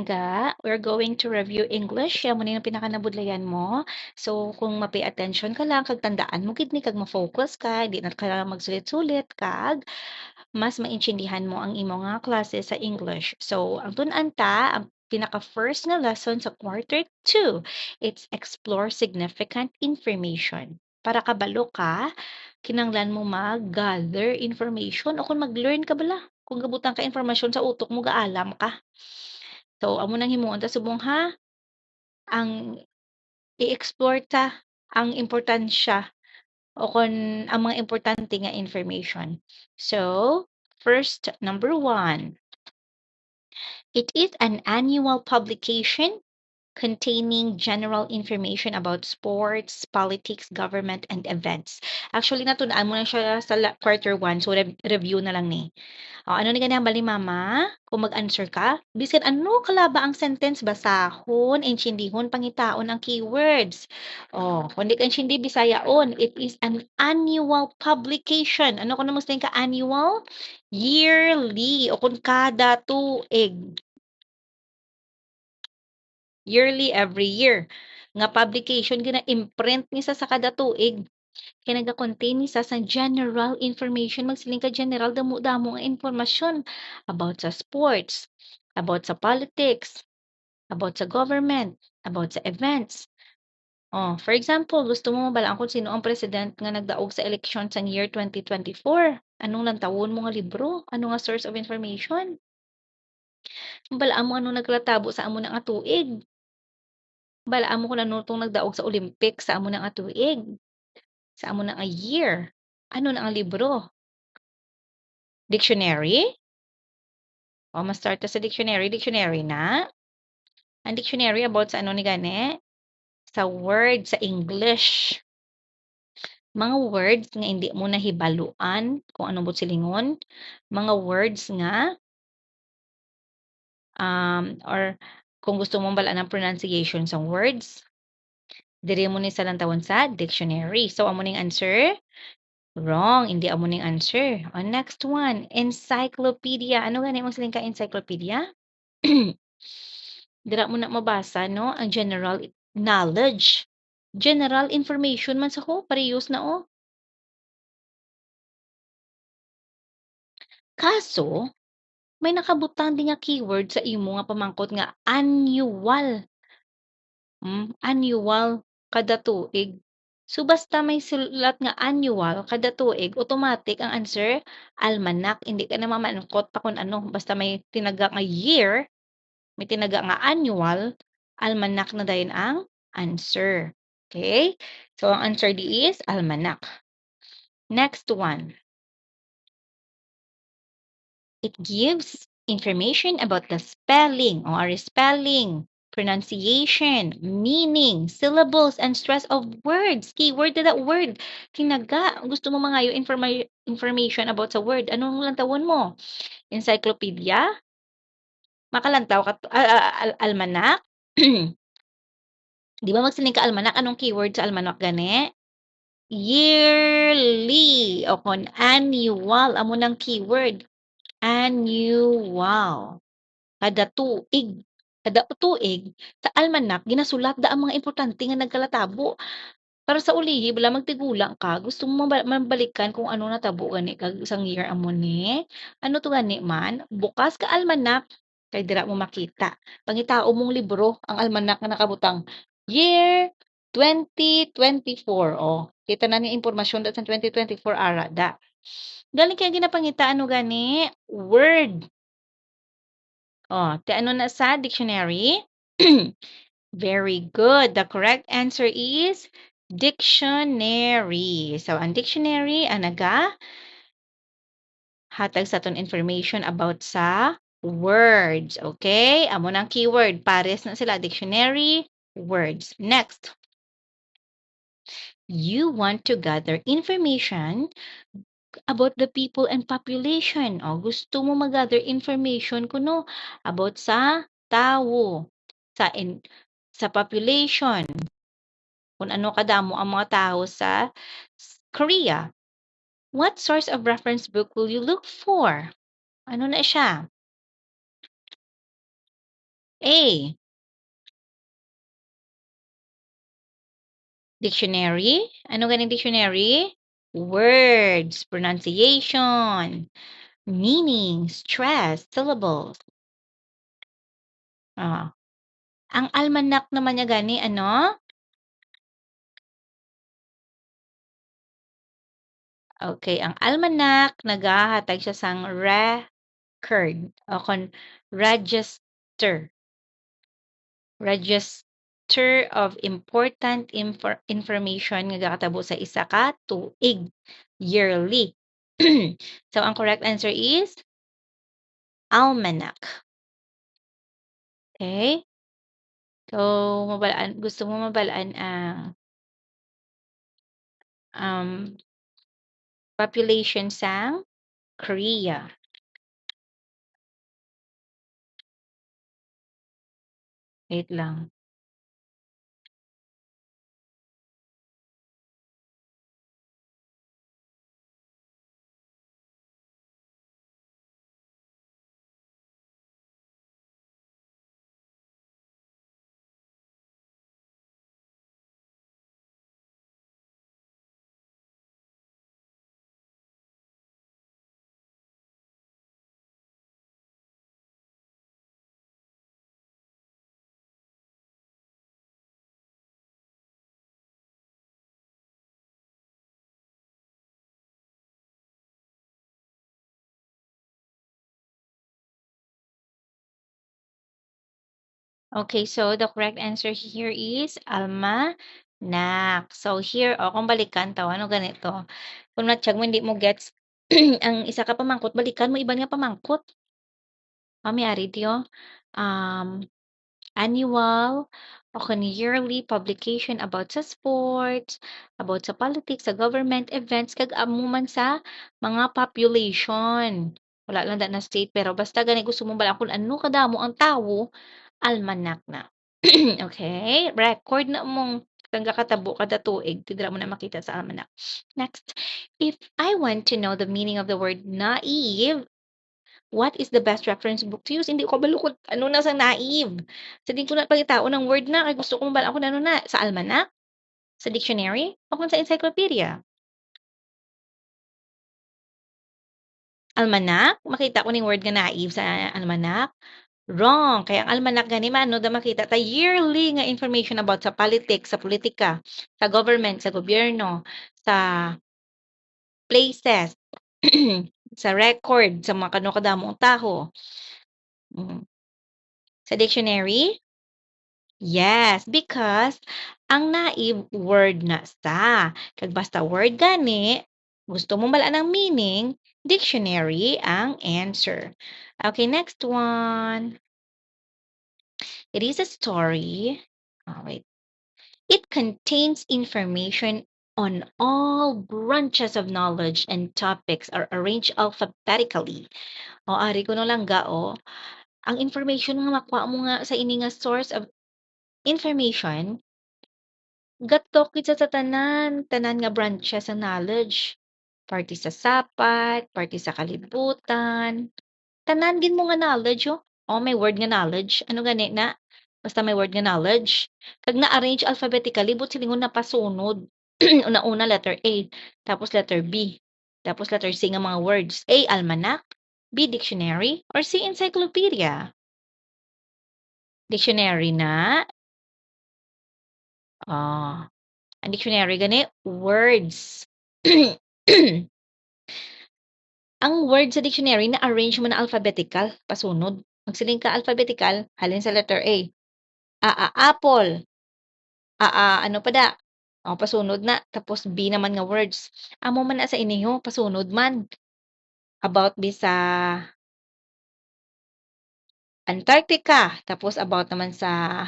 Nga, we're going to review English. Yan mo na yung pinakanabudlayan mo. So, kung ma-pay attention ka lang, kag tandaan mo gid ni kag ma-focus ka, di na ka magsulit-sulit, kag mas maintindihan mo ang imo nga klase sa English. So, ang tun-an ta, ang pinaka-first nga lesson sa quarter 2, it's explore significant information. Para kabalo ka, kinanglan mo mag-gather information o kung mag-learn ka bala. Kung gabutan ka informasyon sa utok mo, gaalam ka. So, amo nang himuon ta subong ha, ang i-explore ta ang importansya o kon ang mga importante nga information. So, first, number 1, it is an annual publication containing general information about sports, politics, government, and events. Actually, natunaan mo na siya sa quarter 1, so review na lang ni. Ano ni ganyan bali mama? Kung mag-answer ka, bisan ano kalaba ang sentence, basahon, inchindihon, pangitaon ang keywords. Kung di ka inchindi, bisayaon. It is an annual publication. Ano kung namusta ka annual? Yearly. O kung kada tuig. Yearly, every year. Nga publication, gina-imprint ni sa kada tuig. Kaya naga-contain ni sa general information. Magsiling ka general, damo-damo nga informasyon about sa sports, about sa politics, about sa government, about sa events. For example, gusto mo mabalaan kung sino ang president nga nagdaog sa election sa year 2024. Anong lantawon mo nga libro? Ano nga source of information? Mabalaan mo anong naglatabo sa amo na nga tuig. Balaan mo kung ano tong nagdaog sa Olympics sa amo na nga tuig. Sa amo na nga year. Ano na ang libro? Dictionary? Mas-start ta sa dictionary. Dictionary na. Ang dictionary about sa ano ni gani? Sa word sa English. Mga words nga hindi mo nahibaluan kung ano bot silingon. Mga words nga or kung gusto mong balaan ng pronunciation sa words, diri mo ni sa lantawon sa dictionary. So, amo ning answer? Wrong, hindi amo ning answer. Next one, encyclopedia. Ano gani mo siling ka encyclopedia? Dira mo na mabasa, no? Ang general knowledge. General information man sa ko, parehas na Kaso, may nakabutang din nga keyword sa imo nga pamangkot nga annual. Annual, kada tuig. So, basta may sulat nga annual, kada tuig, automatic ang answer, almanac. Hindi ka na mamangkot pa kung ano. Basta may tinaga nga year, may tinaga nga annual, almanac na dayon ang answer. Okay? So, ang answer di is almanac. Next one. It gives information about the spelling or spelling, pronunciation, meaning, syllables, and stress of words. Keyword na that word. Tinaga. Gusto mo mga yung information about sa word. Anong lantawon mo? Encyclopedia? Makalantaw ka, almanac? Di ba magsiling ka almanac? Anong keyword sa almanac gani? Yearly. O kon annual. Amo ng keyword. Annual. Kada tuig. Kada tuig, sa almanac, ginasulat da ang mga importante nga nagkalatabo. Para sa ulihi, bala magtigulang ka, gusto mo mabalikan kung ano natabo gani kag isang year amo ni. Ano to gani man? Bukas ka almanac, kay dira mo makita. Pangitao mong libro, ang almanac nga nakabutang year 2024. Kita na ni impormasyon da sa 2024 ara da. Galing kaya ginapangita ano gani? Word. Ti ano na sa dictionary? Very good. The correct answer is dictionary. So, ang dictionary, ang hatag sa ton information about sa words. Okay? Amo ng keyword. Pares na sila. Dictionary, words. Next. You want to gather information about the people and population. Gusto mo mag-gather information kuno about sa tao, sa population. Kung ano kadamo ang mga tao sa Korea. What source of reference book will you look for? Ano na siya? A, dictionary. Ano ganing dictionary? Words, pronunciation, meaning, stress, syllables. Ah. Ang almanac naman niya gani ano? Okay, ang almanac nagahatag siya sang record o register. Register of important information nga gakatabo sa isa ka tuig yearly. So ang correct answer is almanac. Okay? So gusto mo mabalaan ang um, population sang Korea. Wait lang. Okay, so the correct answer here is almanac. So here, kung balikan taw, ano ganito. Kung natiyag mo, hindi mo gets, ang isa ka pamangkot, balikan mo, iba nga pamangkot. Mayari diyo. Um, annual o kan yearly publication about sa sports, about sa politics, sa government events, kag amo man sa mga population. Wala lang na state, pero basta gani gusto mo bala kung ano kadamo ang tawo, almanac na. Okay? Record na mong kang kakatabo kada tuig, tidra mo na makita sa almanac. Next, if I want to know the meaning of the word naive, what is the best reference book to use? Hindi ko kabalo kung ano na sa naive. Sa di ko na pagitao ng word na, kay gusto kong bala ako na ano na, sa almanac, sa dictionary, o kung sa encyclopedia. Almanac, makita ko ning word nga naive sa almanac. Wrong. Kaya ang almanac gani man no da makita ta yearly nga information about sa politics, sa politika, sa government, sa gobyerno, sa places, sa record, sa mga kadamong taho. Mm. Sa dictionary? Yes, because ang naive word na sa. Kag basta word gani, gusto mo malaan ng meaning, dictionary ang answer. Okay, next one. It is a story. Wait. It contains information on all branches of knowledge and topics are arranged alphabetically. O, ari ko no lang ga, ang information nga makuha mo nga sa ini nga source of information, gatok kita sa tanan nga branches sa knowledge. Party sa sapat, party sa kalibutan, tanan gid mo nga knowledge, oh. May word nga knowledge. Ano gani na? Basta may word nga knowledge. Kag na-arrange alphabetically, but silingon na pasunod. Una-una letter A, tapos letter B, tapos letter C nga mga words. A, almanac, B, dictionary, or C, encyclopedia. Dictionary na. Ang dictionary gani, words. Ang word sa dictionary na-arrange mo na alphabetical, pasunod. Magsiling ka alphabetical, halin sa letter A. Apple. Ano pa da? Pasunod na. Tapos B naman nga words. Amo man na sa inyo, pasunod man. About B sa Antarctica. Tapos about naman sa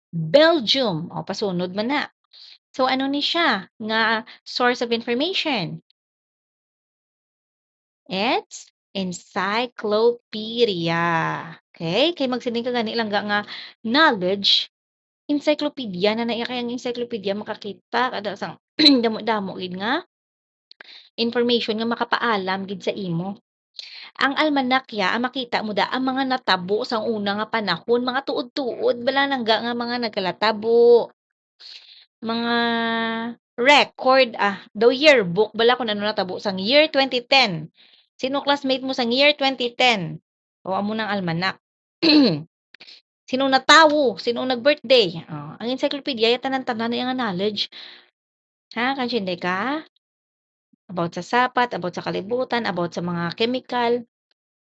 Belgium. Pasunod man na. So, ano ni siya? Nga source of information? It's encyclopedia. Okay? Kay magsiling ka gani lang nga knowledge, encyclopedia na naiya kay ang encyclopedia makakita kada sang damo-damo gid nga information nga makapaalam gid sa imo. Ang almanakya, ang makita mo da, ang mga natabo sa una nga panahon, mga tuod-tuod, bala nangga nga mga nagkalatabo, mga record, the yearbook, bala kung ano natabo sang year 2010. Sino classmate mo sang year 2010? O, amo ng almanak. Sinong natawo, sinong nag-birthday. Ang encyclopedia, tanan-tanan na yung knowledge. Ha, kansindi ka? About sa sapat, about sa kalibutan, about sa mga chemical,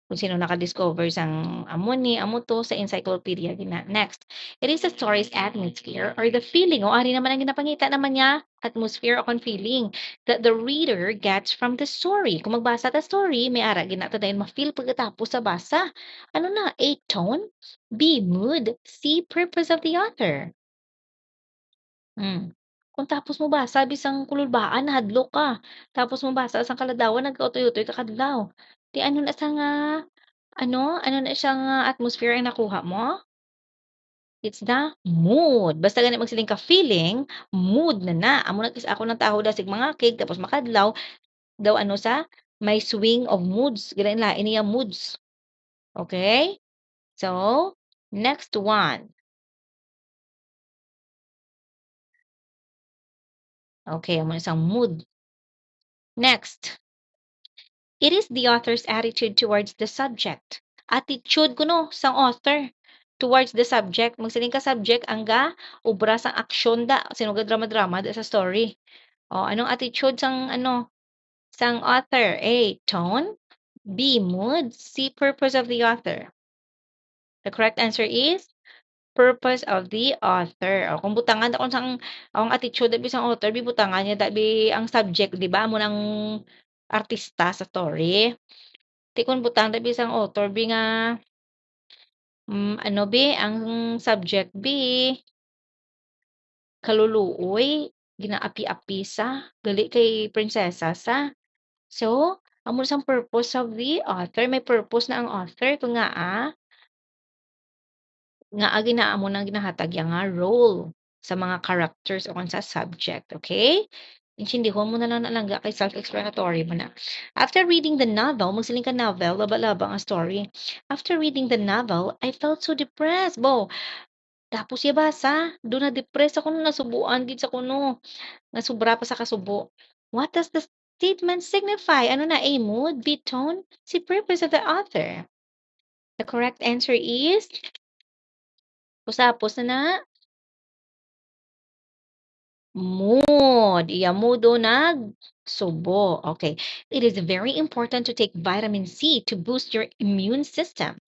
kung sino naka-discover sang amo ni, amo to, sa encyclopedia. Next, it is a story's atmosphere or the feeling, o ari naman ang ginapangita naman niya, atmosphere o kon feeling that the reader gets from the story. Kung magbasa ta story, may ara ginata dahil ma-feel pagkatapos sa basa. Ano na? A, tone. B, mood. C, purpose of the author. Kung tapos mo basa bisang kululbaan nahadlok ka, tapos mo basa sang kaladawan nagkautoy-utoy ka kadlaw. Di ano na sa nga ano na siya nga atmosphere ang nakuha mo? It's the mood. Basta gani magsiling ka feeling, mood na. Amo na ako ng taho dasig mga cake tapos makadlaw daw ano sa may swing of moods. Gani lain niya moods. Okay? So, next one. Okay, amo na isang mood. Next. It is the author's attitude towards the subject. Attitude kuno sang author towards the subject. Magsiling ka subject angga obra sang aksyon da sino ga drama-drama da sa story. Anong attitude sang sang author? A, tone. B, mood. C, purpose of the author. The correct answer is purpose of the author. Kung butangan kung sang ang attitude dabi sang author, bibutangan niya dabi ang subject, di ba? Mo ng artista sa story. Ti kun butang da bisang author bi nga, ano bi ang subject bi kaluluoy, ginaapi-api sa, gali kay prinsesa sa. So, amo sang purpose of the author, may purpose na ang author kung nga ginaamo nang ginahatag yang nga role sa mga characters o kung sa subject, okay? Intindihon mo na lang nalangga kay self-explanatory mo na. After reading the novel, magsiling ka novel, laba-laba ang story. After reading the novel, I felt so depressed. Tapos ya basa, doon na depressed ako nung nasubuan din sa kuno. Nasubra pa sa kasubo. What does the statement signify? Ano na, A, mood, B, tone, C, purpose of the author? The correct answer is, pusapos na mood. Iya mudo nagsubo. Okay. It is very important to take vitamin C to boost your immune system.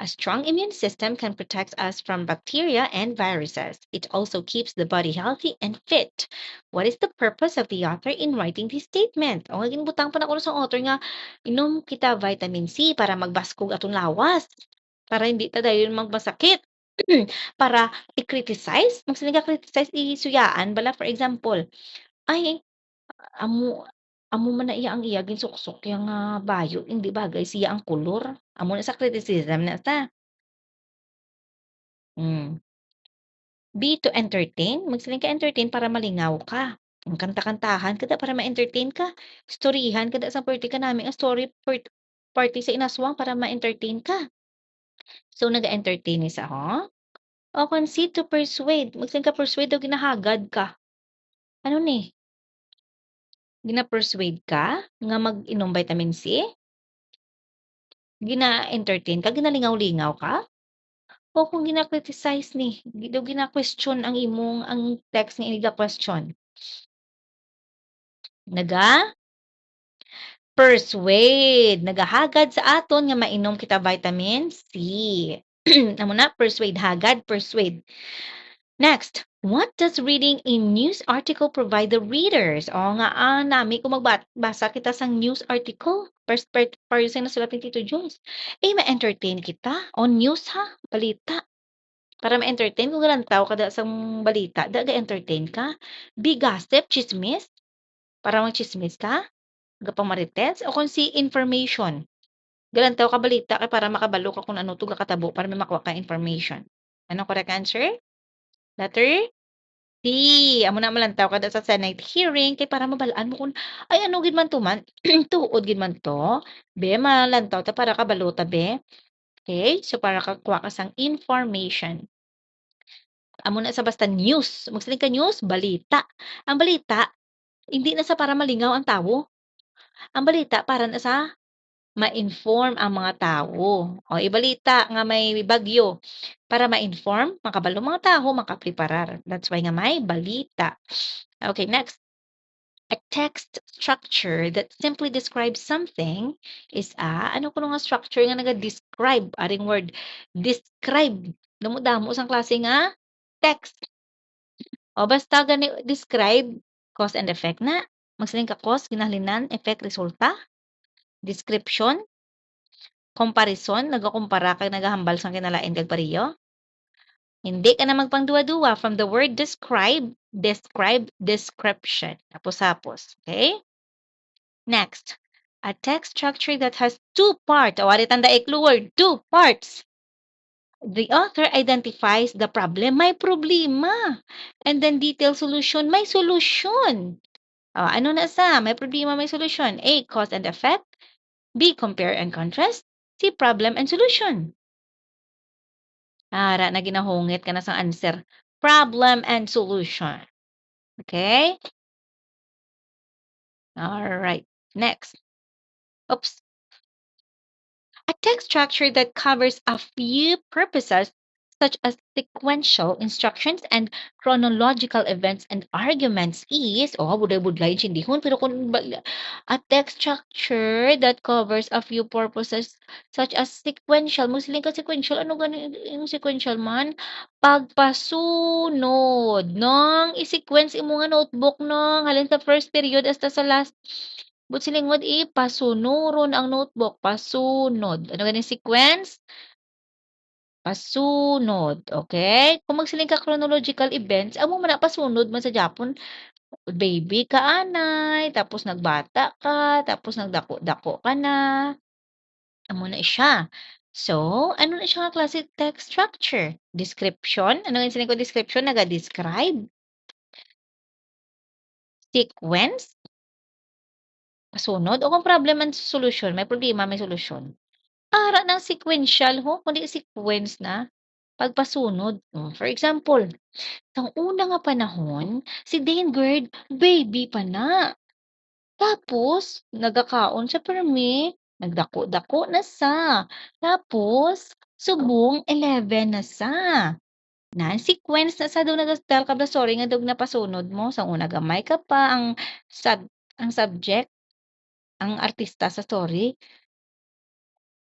A strong immune system can protect us from bacteria and viruses. It also keeps the body healthy and fit. What is the purpose of the author in writing this statement? O nga ginbutang pa na ko sa author nga, inom kita vitamin C para magbaskog atong lawas. Para hindi ta dahil magmasakit. Para i-criticize, magsiling ka criticize, isuyaan bala for example, "Ay, amo amo man na iya ang iya ginsuksok yang bayo hindi bagay siya ang kolor." Amo na sa criticism na ta. Hmm. B, to entertain, magsiling ka entertain para malingaw ka. Ang kanta-kantahan kada para ma-entertain ka. Istoryihan kada sa party ka naming story party sa inaswang para ma-entertain ka. So, naga-entertain ni sa o concede to persuade, magsiling ka persuade daw ginahagad ka. Ano ni? Gina-persuade ka nga mag-inom vitamin C? Gina-entertain ka, ginalingaw-lingaw ka? O kung gina-criticize ni, daw gina-question ang imong ang text nga iniga-question? Persuade, nagahagad sa aton nga mainom kita vitamin C. Amo na, persuade, hagad, persuade. Next, what does reading a news article provide the readers? O nga, nami kung magbasa kita sa news article, person na sulat ni Tito Jones. Ma-entertain kita. O news ha, balita. Para ma-entertain, kung galantaw ka da sa balita, daga-entertain ka. Be gossip, chismis. Para mag-chismis ka. Gapamarites. O kung si information. Galantaw ka balita kay para makabalo ka kung ano to katabo para may makuha ka information. Ano correct answer? Letter Amo na malantaw kada sa Senate hearing kay para mabalaan mo kung ay ano gid man to man, tuod gid man to, be malantaw ta para kabalo ta be. Okay? So para kakuha ka sang information. Amo na sa basta news, magsiling ka news, balita. Ang balita, hindi na sa para malingaw ang tawo. Ang balita para na sa ma-inform ang mga tao. O ibalita nga may bagyo para ma-inform, makabalo mga tao, makapreparar. That's why nga may balita. Okay, next. A text structure that simply describes something is ano ko nga structure nga naga-describe, aring word, describe. Damo-damo sang klase nga text. O basta gani describe, cause and effect na. Magsiling ka cause, ginahalinan, effect, resulta, description, comparison, nagakumpara kag nagahambal sang kinalain kag pareho. Hindi ka na magpangduwa-duwa from the word describe, description. Tapos-tapos. Okay? Next. A text structure that has two parts. O, tanda iklo word, two parts. The author identifies the problem, may problema. And then detail solution, may solution. Ano na sa? May problema, may solution. A, cause and effect. B, compare and contrast. C, problem and solution. Ara na ginahungit ka na sa answer. Problem and solution. Okay? Alright. Next. Oops. A text structure that covers a few purposes such as sequential instructions and chronological events and arguments is, buday-budlay intindihon, pero a text structure that covers a few purposes such as sequential, musiling ka sequential, ano gani yung sequential man? Pagpasunod, nong i-sequence imo nga notebook nong halin sa first period hasta sa last. But silingod pasunuron ang notebook, pasunod. Ano ganing sequence? Pasunod, okay? Kung magsiling ka chronological events, amo man na pasunod man sa Japon, baby ka anay, tapos nagbata ka, tapos nagdako-dako ka na. Amo na siya. So, ano na siya nga klase text structure? Description. Ano nga siling ko description? Naga-describe. Sequence. Pasunod. O kung problem and solution, may problema, may solusyon. Ara ng sequential ho, kundi sequence na pagpasunod. For example, sa una nga panahon, si Dane baby pa na. Tapos, nagakaon sa permi, nagdako-dako na sa. Tapos, subong 11 na sa. Na sequence na sa daw nagastal ka ba sorry nga daw napasunod mo sa una gamay ka pa ang subject, ang artista sa story.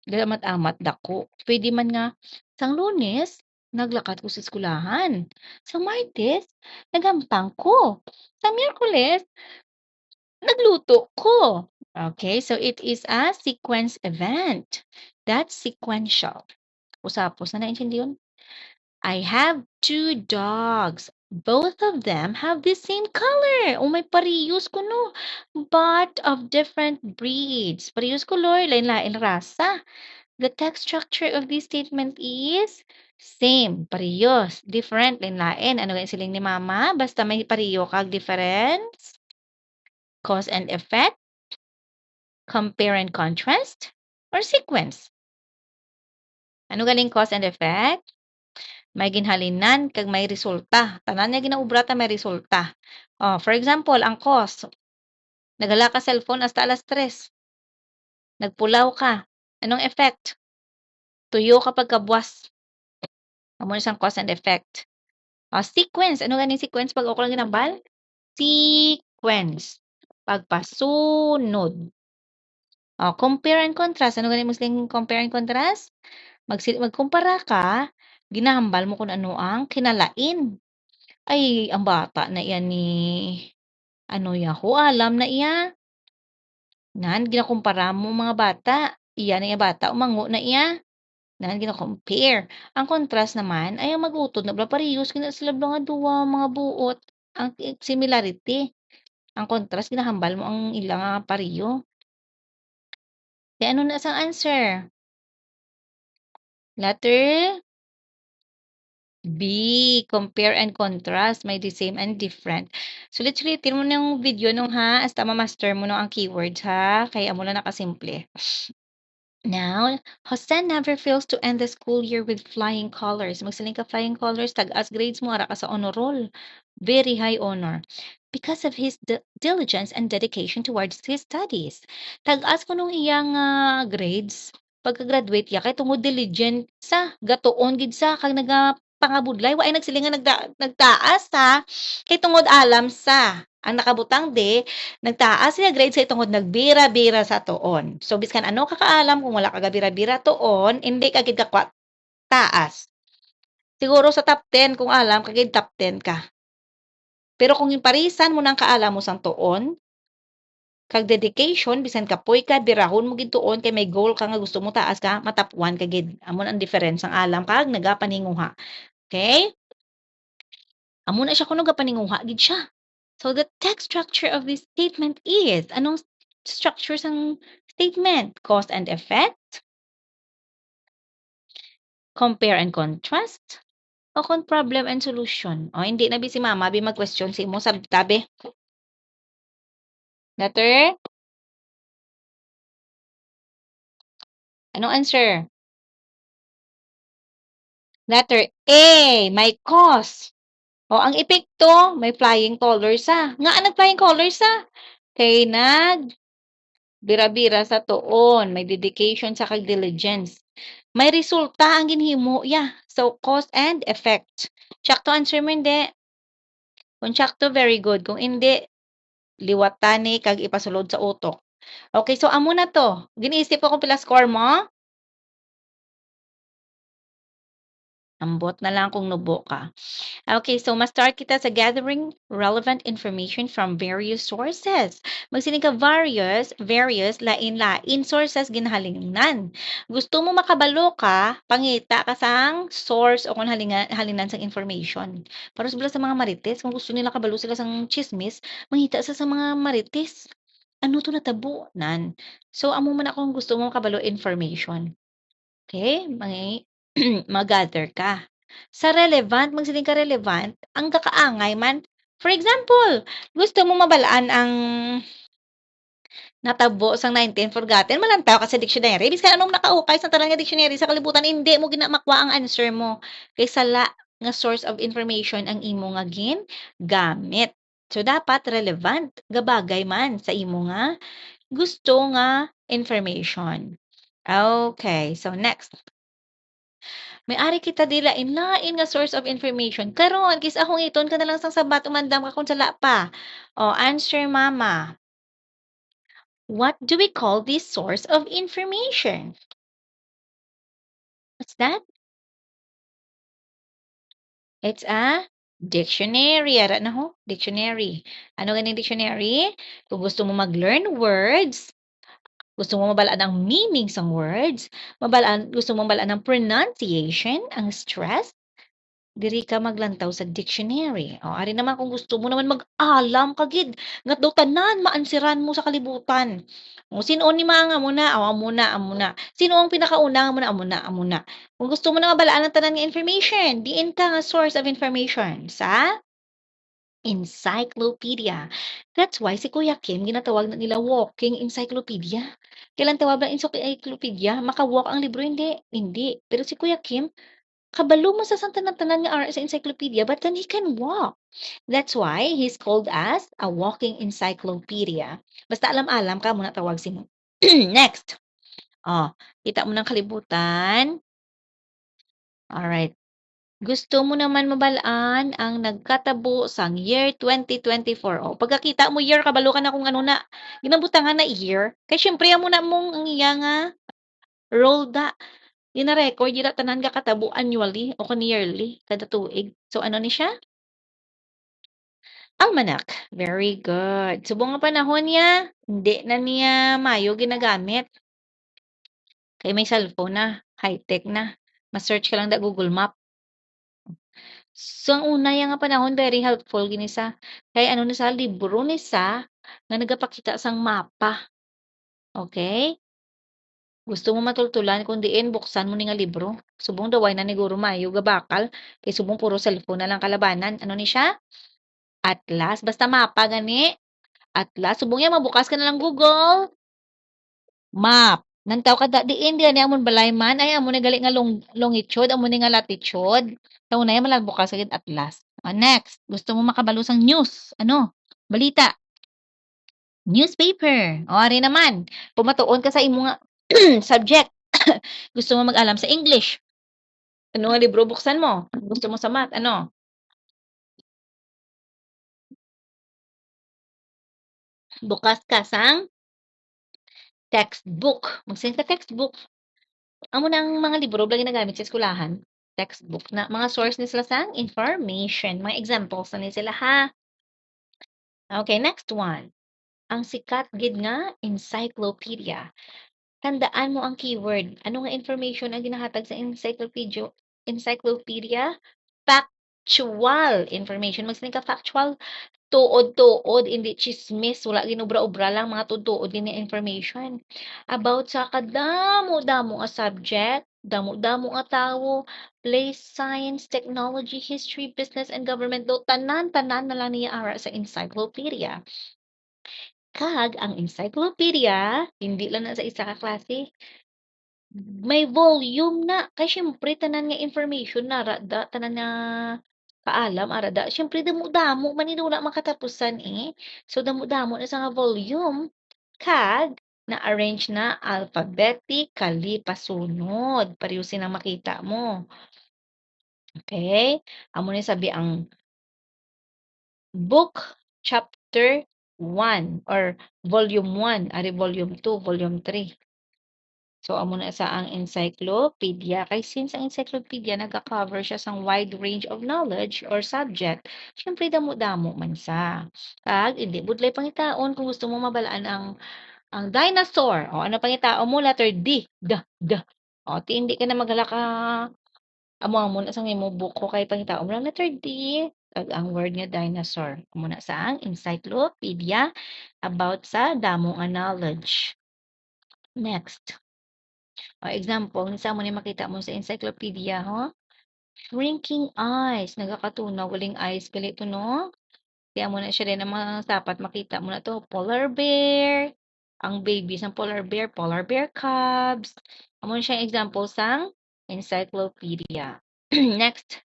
Amat-amat dako. Puwede man nga sang Lunes, naglakad ko sa eskwelahan. Sang Martes, nagampang ko. Sa Miyerkules, nagluto ko. Okay, so it is a sequence event. That's sequential. Usapos na naintindiyon? I have two dogs. Both of them have the same color. Oh, may parehas kuno. But of different breeds. Parehas color, lain-lain rasa. The text structure of this statement is same, parehas, different, lain-lain. Ano ganyan siling ni mama? Basta may pareho kag difference. Cause and effect. Compare and contrast. Or sequence. Ano galing cause and effect? May ginhalinan kag may resulta. Tanan niya ginaubra ta may resulta. For example, ang cause. Nagala ka cellphone hasta alas 3. Nagpulaw ka. Anong effect? Tuyo kapag kabwas. Amo na siyang cause and effect. Sequence. Ano ganing sequence pag ako lang ginambal? Sequence. Pagpasunod. Compare and contrast. Ano ganing musling compare and contrast? Magkumpara ka, ginahambal mo kung ano ang kinalain. Ay, ang bata na iyan ni ano yaho, alam na iya. Nan, ginakumpara mo mga bata. Iya na iya bata, umango na iya. Nan, gina-compare. Ang contrast naman ay ang mag-utod na parehas kina sila nga duwa mga buot. Ang similarity. Ang contrast ginahambal mo ang ilang nga pareho. Di ano na sang answer? Letter B, compare and contrast, may the same and different. Sulit-sulitin mo ng video nung ha, hasta ma-master mo nung ang keywords ha, kaya amo na nakasimple. Now, Jose never fails to end the school year with flying colors. Magsiling ka flying colors, tag-as grades mo, ara ka sa honor roll. Very high honor. Because of his diligence and dedication towards his studies. Tag-as ko nung iyang grades. Pagka-graduate ya, kay tungod diligent sa, gatuon gid sa, kag pangabudlay, wa ay nagsilingan nagtaas ha. Kay tungod alam sa, ang nakabutang de, nagtaas siya grade sa tungod nagbira-bira sa tuon. So biskan ano kakaalam kung wala ka gabira-bira tuon, hindi ka gid ka taas. Siguro sa top 10 kung alam ka gid top 10 ka. Pero kung yung parisan mo nang kaalam mo sang tuon, kag dedication bisan kapoy ka birahon mo gid tuon kay may goal ka nga gusto mo taas ka, matap 1 ka gid. Amon ang difference ang alam kag nagapaninguha. Okay? Amo na siya kuno gapaninguha gid siya. So the text structure of this statement is, anong structure ng statement? Cause and effect, compare and contrast, o kung problem and solution. O hindi na bi si mama, bi mag-question si mo sa tabi. Letter? Anong answer? Letter A, may cause. O ang epekto, may flying colors sa. Nga ang flying colors sa? Kay bira-bira sa tuon, may dedication sa kag diligence. May resulta ang ginhimo ya. So, cause and effect. Check to answer mo hindi. Kung check to, very good. Kung hindi, liwatan ni kag ipasulod sa utok. Okay, so amo na to. Giniisip ko kung pila score mo. Ambot na lang kung nubo ka. Okay, so ma-start kita sa gathering relevant information from various sources. Magsiling ka various, lain-lain sources ginhalingnan. Gusto mo makabalo ka, pangita ka sang source o kung halinan sang information. Para sa mga marites, kung gusto nila kabalo sila sang chismis, mangita sa mga marites. Ano to natabunan? So, amo man akong gusto mo makabalo information. Okay? Mag-gather ka. Sa relevant, magsiling ka relevant, ang kakaangay man, for example, gusto mo mabalaan ang natabo sang 19 forgotten, malantaw ka sa dictionary. Biskan anong nakaukay sa talang nga dictionary sa kalibutan, hindi mo ginamakwa ang answer mo. Kay sala nga source of information ang imo nga gamit. So, dapat relevant, gabagay man sa imo nga gusto nga information. Okay, so next. May-ari kita dila lain nga source of information. Karon kis akong iton ka na lang sang sabat umandam ka kung sala pa. O, answer mama. What do we call this source of information? What's that? It's a dictionary. Ara na ho, dictionary. Ano ganing dictionary? Kung gusto mo mag-learn words, gusto mo mabalaan ang meaning ng words, gusto mo mabalaan ang pronunciation, ang stress, diri ka maglantaw sa dictionary. O, ari naman kung gusto mo naman mag-alam kagid, ngat daw tanan maansiran mo sa kalibutan. O, sino ni mga muna, o muna. Sino ang pinakauna muna. Kung gusto mo na mabalaan ang tanan nga information, diin ka nga source of information sa encyclopedia. That's why si Kuya Kim, ginatawag na nila walking encyclopedia. Kailan tawag ng encyclopedia? Maka-walk ang libro? Hindi. Pero si Kuya Kim, kabalo mo sa tanan nga sa encyclopedia, but then he can walk. That's why he's called as a walking encyclopedia. Basta alam-alam ka, muna tawag si mo. Next. Oh, kita mo ng kalibutan. Alright. Gusto mo naman mabalaan ang nagkatabo sang year 2024. O, pagkakita mo year, kabalo ka na kung ano na. Ginabutangan na year. Kaya syempre, mo na mong ang iya nga roll da. Gina-record, yun tanan ka katabo annually o kan yearly, kada tuig. So, ano ni siya? Almanac. Very good. Subong nga panahon niya, hindi na niya mayo ginagamit. Kaya may cellphone na, high-tech na. Ma-search ka lang da Google Map. So, ang una yang nga panahon, very helpful gini sa, kay ano ni sa libro ni sa, nga nagapakita sang mapa. Okay? Gusto mo matultulan kung diin buksan mo ni nga libro. Subong daway na niguro maayo ga bakal, kay subong puro cellphone na lang kalabanan. Ano ni siya? Atlas, basta mapa gani. Atlas, subong yan mabukas ka na lang Google. Map. Nantaw ka da diin gani amon balay man ay amo ni gali nga longitude, amo ni nga latitude. Taw na yan malagbukas agad atlas. Next, gusto mo makabalo sang news. Ano? Balita. Newspaper. O ari naman, pumatuon ka sa imo nga subject. Gusto mo mag-alam sa English. Ano nga libro buksan mo? Gusto mo sa math, ano? Bukas ka sang textbook. Magsin ka textbook. Amo na ang mga libro lagi nagamit sa eskwelahan. Textbook na mga source ni sila sang information. Mga examples na ni sila ha. Okay, next one. Ang sikat gid nga encyclopedia. Tandaan mo ang keyword. Ano nga information ang ginahatag sa encyclopedia? Encyclopedia? Factual information. Magsinig ka factual. Tuod-tuod, hindi chismis, wala ginubra-ubra lang, mga tuod-tuod gini information. About sa kadamo-damo nga subject, damo-damo nga tawo, place, science, technology, history, business, and government, do tanan-tanan na lang niya ara sa encyclopedia. Kag ang encyclopedia, hindi lang na sa isa ka klase, may volume na. Kay siyempre tanan nga information na rada, tanan nga kaalam arada. Siyempre damo-damo man ni wala makatapusan eh. So damo-damo na sa nga volume. Kag na-arrange na alphabetically pasunod. Pareho ang makita mo. Okay? Amo ni sabi ang book chapter 1 or volume 1, ari volume 2, volume 3. So, amo na sa ang encyclopedia. Kay since ang encyclopedia nagka-cover siya sang wide range of knowledge or subject, syempre damo-damo man sa. Kag hindi budlay pangitaon kung gusto mo mabalaan ang dinosaur. O ano pangitaon mo letter D. O ti hindi ka na maghala ka amo na sang imo buko kay pangitaon mo lang letter D. Kag ang word nga dinosaur. Amo na sa ang encyclopedia about sa damo nga knowledge. Next. Example, unsa mo ni makita mo sa encyclopedia, ho? Shrinking ice, nagakatunaw, waling ice gali to, no? Kaya mo na siya rin ang mga dapat makita mo na to. Polar bear, ang babies ng polar bear cubs. Amo na siya example sang encyclopedia. Next,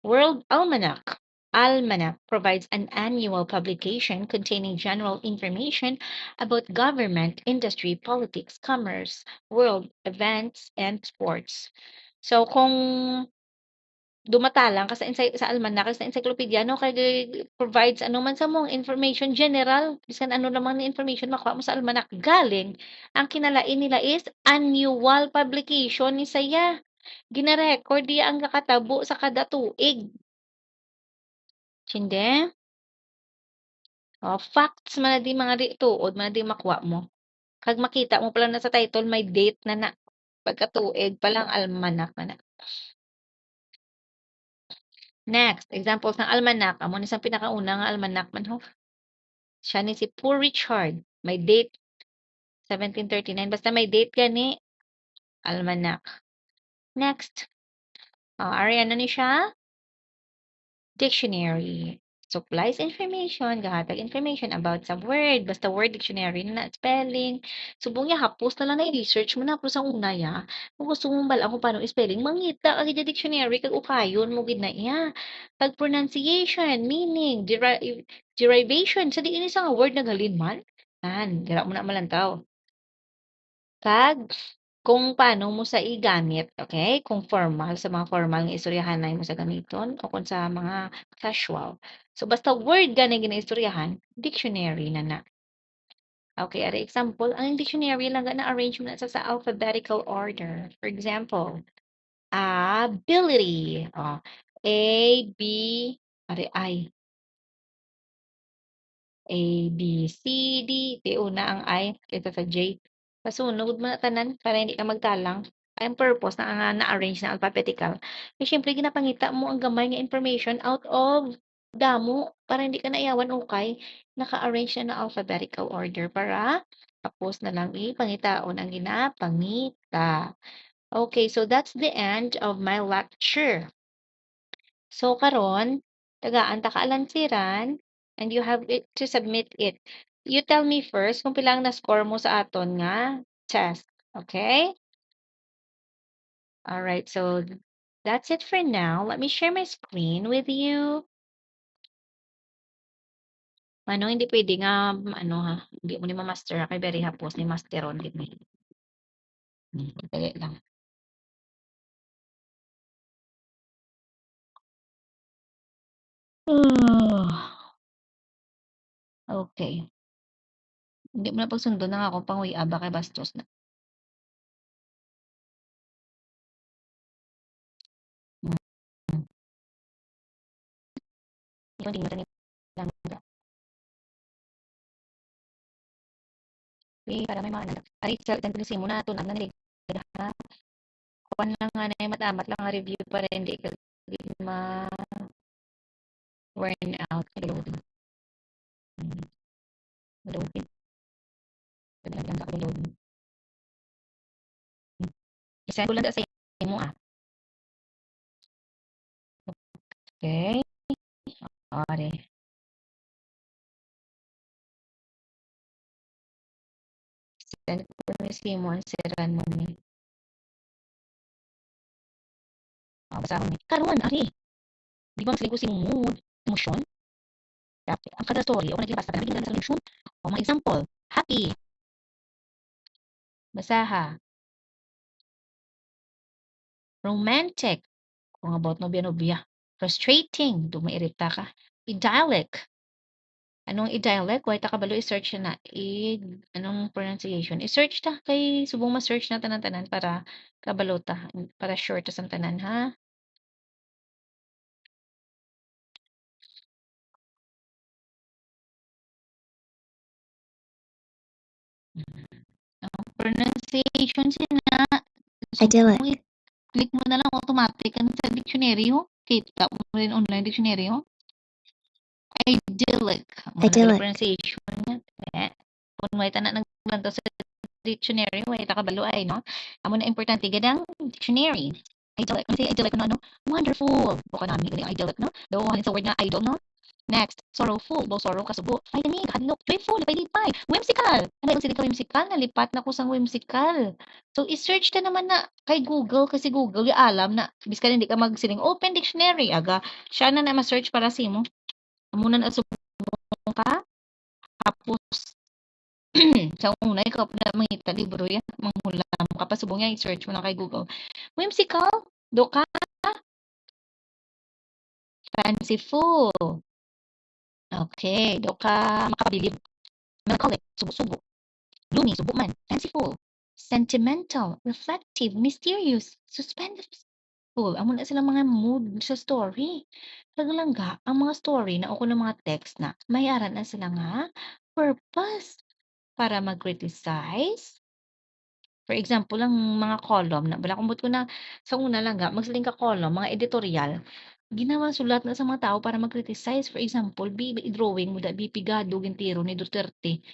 World Almanac. Almanac provides an annual publication containing general information about government, industry, politics, commerce, world events, and sports. So, kung dumatalang ka sa almanac, sa encyclopedia, no, kay provides ano man sa mong information general, bisan ano naman ni information makuha mo sa almanac, galing, ang kinalain nila is annual publication ni saya. Gina-record diya ang kakatabo sa kada tuig. Sinde? Facts man na di mga di tuod, man na di makuha mo. Kag makita mo pala na sa title, may date na na. Pagkatuig palang almanac na na. Next, examples ng almanac. Amo ni sa pinakauna nga almanac man ho. Siya ni si Poor Richard. May date 1739. Basta may date gani. Almanac. Next. Ari ano ni siya? Dictionary. Supplies information, gahatag information about sa word. Basta word dictionary na spelling. Subong ya hapos na lang na i-research mo na po sa una ya. Kung gusto mo bala kung paano spelling, mangita ka gid dictionary kag ukayon mo gid na iya. Pag pronunciation, meaning, derivation sa diin isa nga word naghalin man. Dira mo na malantaw. Kag kung paano mo sa igamit, okay? Kung formal, sa mga formal nga istoryahanay mo sa gamiton o kung sa mga casual. So, basta word gani ginaistoryahan, dictionary na na. Okay, ari example, ang dictionary lang na arrange mo na sa alphabetical order. For example, ability. A, B, ari I. A, B, C, D. Di una ang I, kaysa sa J. Kasunod mo na tanan para hindi ka magtalang. Ang purpose na nga na-arrange na alphabetical. Eh, syempre, ginapangita mo ang gamay nga information out of damo para hindi ka naiyawan ukay. Naka-arrange na na alphabetical order para Tapos na lang ipangitaon ang ginapangita. Okay, so that's the end of my lecture. So karon, tagaan ta ka alansiran and you have to submit it. You tell me first kung pila ang na-score mo sa aton nga test. Okay? All right, so that's it for now. Let me share my screen with you. Ano, hindi pwede nga, ano ha, hindi mo ni ma-master ha, kay very hapos ni masteron din eh. Dali lang. Okay. Hindi mo na pagsundo na nga akong panguya ba kay bastos na. Hindi mo lang. Para may mga anak. Ay, sa tantulisin mo na, tunang na nilig. Ha? Kuwan lang nga na yung matamat lang nga review para hindi ka ma-worn out. Loading. Loading. Loading. Loading. Isend ko lang sa mo ah. Okay. Ore. Send ko na si mo ang siran mo ni. Basa mo ni. Karon, ari. Di ba masalig ko si mood, emosyon? Dapat ang kada story, ako naglabas na naging sa emosyon. O mga example, happy. Basaha. Romantic. Kung about nobya-nobya. Frustrating. Dumairita ka. Idyllic. Anong i-dialect? Why ta kabalo i-search na anong pronunciation? I-search ta kay subong ma-search na tanan-tanan para kabalo ta, para sure ta sa tanan ha. Ang pronunciation sina Idyllic. click mo na lang automatic kan sa dictionary kita mo rin online dictionary idyllic. Ang pronunciation niya. Kung may tanan naglantaw sa dictionary, way ta kabalo ay no. Amo na importante gadang dictionary. Idyllic. Kung say idyllic no, wonderful. Buka namin galing idyllic no. Daw sa word na idol no. Next, sorrowful. Daw sorrow kasubo. Ay hadlok. Joyful. Lipay. Whimsical. Ano yung sila ka whimsical? Nalipat na ko sa whimsical. So, i-search ka naman na kay Google kasi Google yung alam na biskan hindi ka magsiling open dictionary. Aga, siya na ma-search para sa mo. Muna na subong ka. Tapos, sa una, ikaw na mangita libro yan. Manghulam ka pa. Subong yan, i-search mo na kay Google. Whimsical. Do ka. Fanciful. Okay. Do ka makabilib. Melancholic. Subo-subo. Gloomy. Subo man. Fanciful. Sentimental. Reflective. Mysterious. Suspenseful. Amo na sila mga mood sa story. Kagalangga, ang mga story na ako ng mga text na may aran na sila nga purpose para mag-criticize. For example, ang mga column na bala kumbot ko na sa una lang ga magsiling ka column, mga editorial, ginawa sulat na sa mga tao para mag-criticize. For example, drawing mo da bipigado gintiro ni Duterte.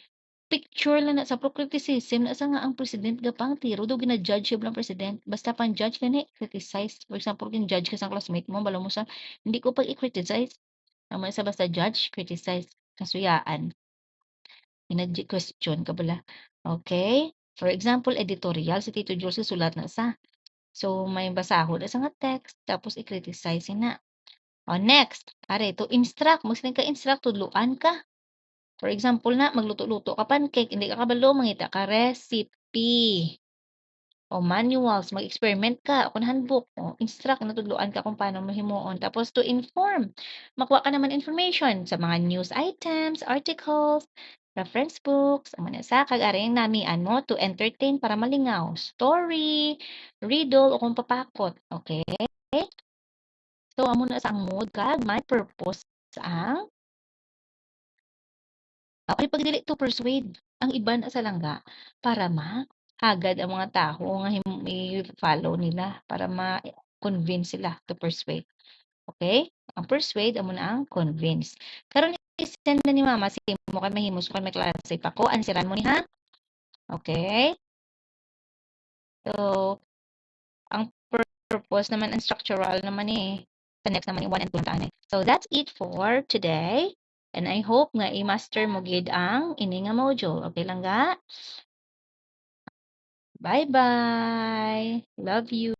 Picture lang na sa pro-criticism na sa nga ang president gapang tiro do gina-judge siya bilang president. Basta pang judge kani criticize. For example, kin judge ka sa classmate mo, bala mo sa hindi ko pag i-criticize. Naman sa basta judge, criticize, kasuyaan. Question ka bala. Okay? For example, editorial, si Tito Jules sulat na sa. So, may basahon na sa nga text, tapos i-criticize na. O, next. Are, to instruct. Magsiling ka instruct, tudluan ka. For example na, magluto-luto ka pancake, hindi ka kabalo, mangita ka recipe. O manuals, mag-experiment ka, kung handbook, o instruct, natudluan ka kung paano mo himuon. Tapos to inform, makuha ka naman information sa mga news items, articles, reference books, ang mga sa kag-aring namian mo to entertain para malingaw. Story, riddle, o kung papakot. Okay? So, amo na sa ang mood kag my purpose ang ay pagdili to persuade ang iban sa langga para hagad ang mga tao nga i-follow nila para ma-convince sila to persuade. Okay? Ang persuade amo na ang convince. Karon i-send na ni mama si mo kay mahimos kay may klase pa ko ansiran mo ni ha. Okay? So, ang purpose naman ang structural naman eh. Sa next naman yung 1 and 2 lang So, that's it for today. And I hope nga i-master mo gid ang ini nga module. Okay lang ga? Bye-bye. Love you.